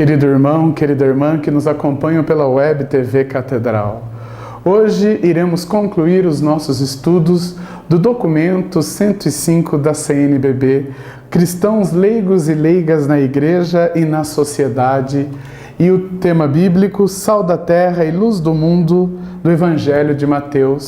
querido irmão, querida irmã que nos acompanham pela Web TV Catedral. Hoje iremos concluir os nossos estudos do documento 105 da CNBB, Cristãos leigos e leigas na Igreja e na Sociedade, e o tema bíblico, Sal da Terra e Luz do Mundo, do Evangelho de Mateus.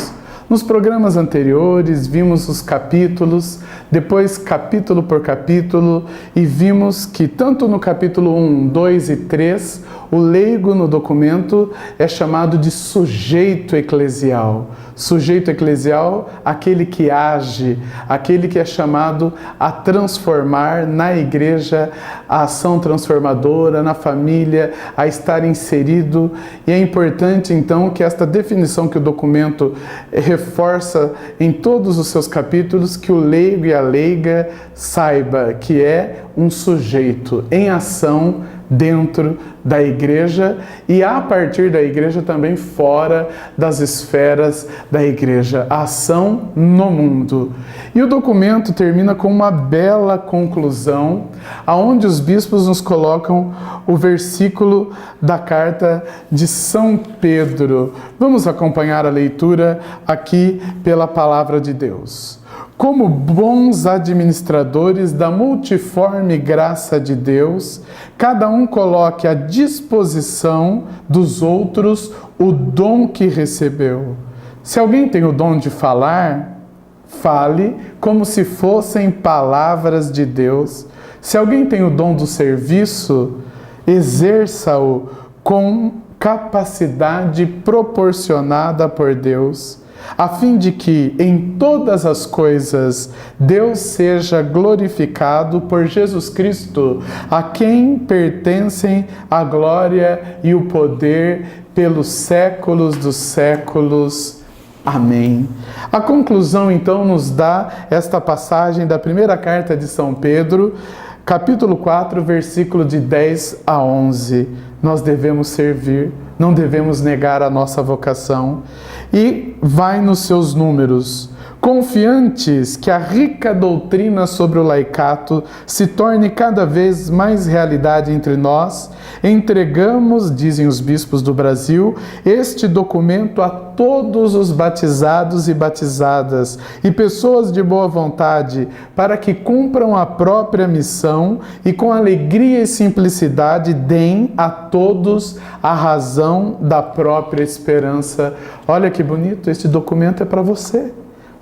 Nos programas anteriores, vimos os capítulos, depois capítulo por capítulo, e vimos que tanto no capítulo 1, 2 e 3, o leigo no documento é chamado de sujeito eclesial. Sujeito eclesial, aquele que age, aquele que é chamado a transformar na igreja a ação transformadora, na família, a estar inserido. E é importante então que esta definição que o documento reforça em todos os seus capítulos, que o leigo e a leiga saiba que é um sujeito em ação dentro da igreja e a partir da igreja também fora das esferas da igreja, a ação no mundo. E o documento termina com uma bela conclusão, aonde os bispos nos colocam o versículo da carta de São Pedro. Vamos acompanhar a leitura aqui pela palavra de Deus. Como bons administradores da multiforme graça de Deus, cada um coloque à disposição dos outros o dom que recebeu. Se alguém tem o dom de falar, fale como se fossem palavras de Deus. Se alguém tem o dom do serviço, exerça-o com capacidade proporcionada por Deus, a fim de que, em todas as coisas, Deus seja glorificado por Jesus Cristo, a quem pertencem a glória e o poder pelos séculos dos séculos. Amém. A conclusão, então, nos dá esta passagem da primeira carta de São Pedro, capítulo 4, versículo de 10 a 11. Nós devemos servir, não devemos negar a nossa vocação. E vai nos seus números. Confiantes que a rica doutrina sobre o laicato se torne cada vez mais realidade entre nós, entregamos, dizem os bispos do Brasil, este documento a todos os batizados e batizadas e pessoas de boa vontade, para que cumpram a própria missão e com alegria e simplicidade deem a todos a razão da própria esperança. Olha que bonito, este documento é para você.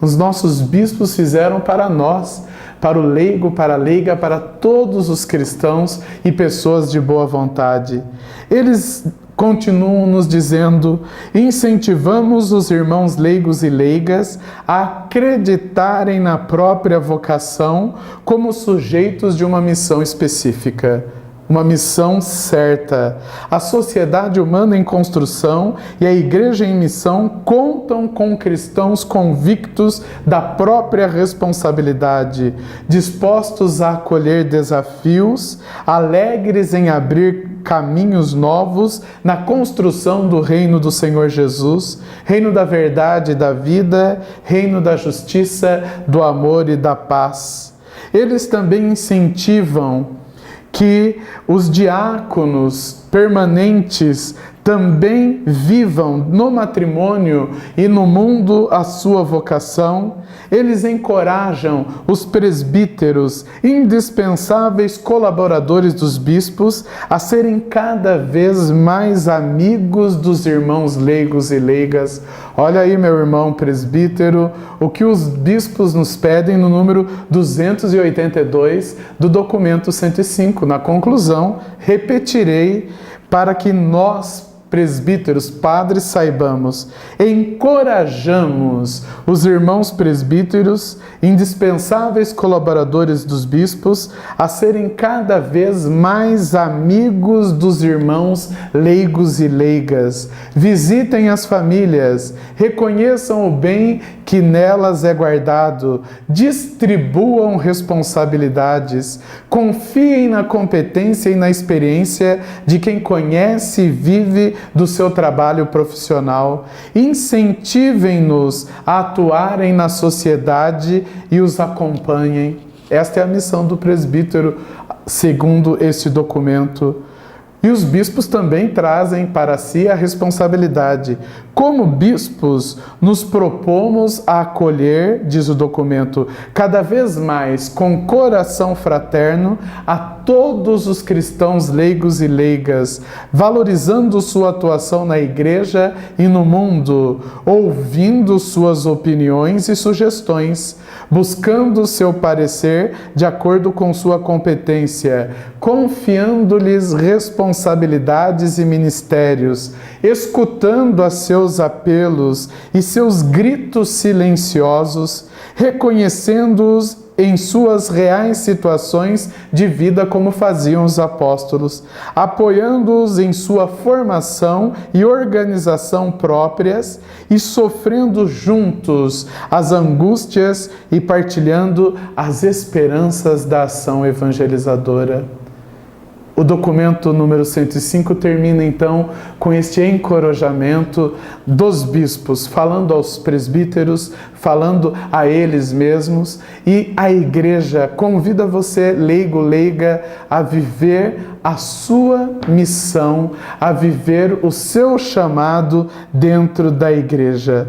Os nossos bispos fizeram para nós, para o leigo, para a leiga, para todos os cristãos e pessoas de boa vontade. Eles continuam nos dizendo: incentivamos os irmãos leigos e leigas a acreditarem na própria vocação como sujeitos de uma missão específica. Uma missão certa. A sociedade humana em construção e a igreja em missão contam com cristãos convictos da própria responsabilidade, dispostos a acolher desafios, alegres em abrir caminhos novos na construção do reino do Senhor Jesus, reino da verdade e da vida, reino da justiça, do amor e da paz. Eles também incentivam que os diáconos permanentes também vivam no matrimônio e no mundo a sua vocação. Eles encorajam os presbíteros, indispensáveis colaboradores dos bispos, a serem cada vez mais amigos dos irmãos leigos e leigas. Olha aí, meu irmão presbítero, o que os bispos nos pedem no número 282 do documento 105. Na conclusão, repetirei para que nós, presbíteros, padres, saibamos, encorajamos os irmãos presbíteros, indispensáveis colaboradores dos bispos, a serem cada vez mais amigos dos irmãos leigos e leigas. Visitem as famílias, reconheçam o bem que nelas é guardado, distribuam responsabilidades, confiem na competência e na experiência de quem conhece e vive do seu trabalho profissional, incentivem-nos a atuarem na sociedade e os acompanhem. Esta é a missão do presbítero, segundo este documento. E os bispos também trazem para si a responsabilidade. Como bispos, nos propomos a acolher, diz o documento, cada vez mais com coração fraterno a todos os cristãos leigos e leigas, valorizando sua atuação na Igreja e no mundo, ouvindo suas opiniões e sugestões, buscando seu parecer de acordo com sua competência, confiando-lhes responsabilidades e ministérios, escutando a seus apelos e seus gritos silenciosos, reconhecendo-os em suas reais situações de vida como faziam os apóstolos, apoiando-os em sua formação e organização próprias e sofrendo juntos as angústias e partilhando as esperanças da ação evangelizadora. O documento número 105 termina então com este encorajamento dos bispos, falando aos presbíteros, falando a eles mesmos, e a Igreja convida você, leigo, leiga, a viver a sua missão, a viver o seu chamado dentro da Igreja.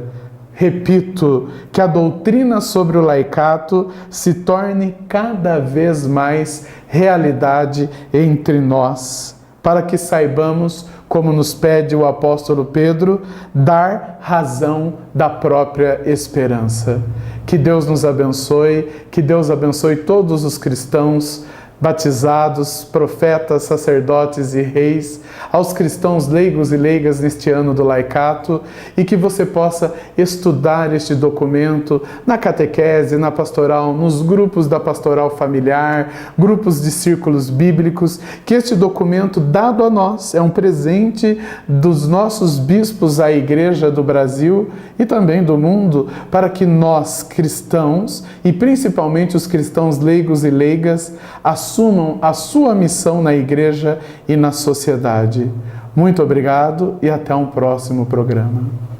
Repito, que a doutrina sobre o laicato se torne cada vez mais realidade entre nós, para que saibamos, como nos pede o apóstolo Pedro, dar razão da própria esperança. Que Deus nos abençoe, que Deus abençoe todos os cristãos batizados, profetas, sacerdotes e reis, aos cristãos leigos e leigas neste ano do laicato, e que você possa estudar este documento na catequese, na pastoral, nos grupos da pastoral familiar, grupos de círculos bíblicos, que este documento dado a nós é um presente dos nossos bispos à Igreja do Brasil e também do mundo, para que nós, cristãos, e principalmente os cristãos leigos e leigas, assumam a sua missão na Igreja e na sociedade. Muito obrigado e até um próximo programa.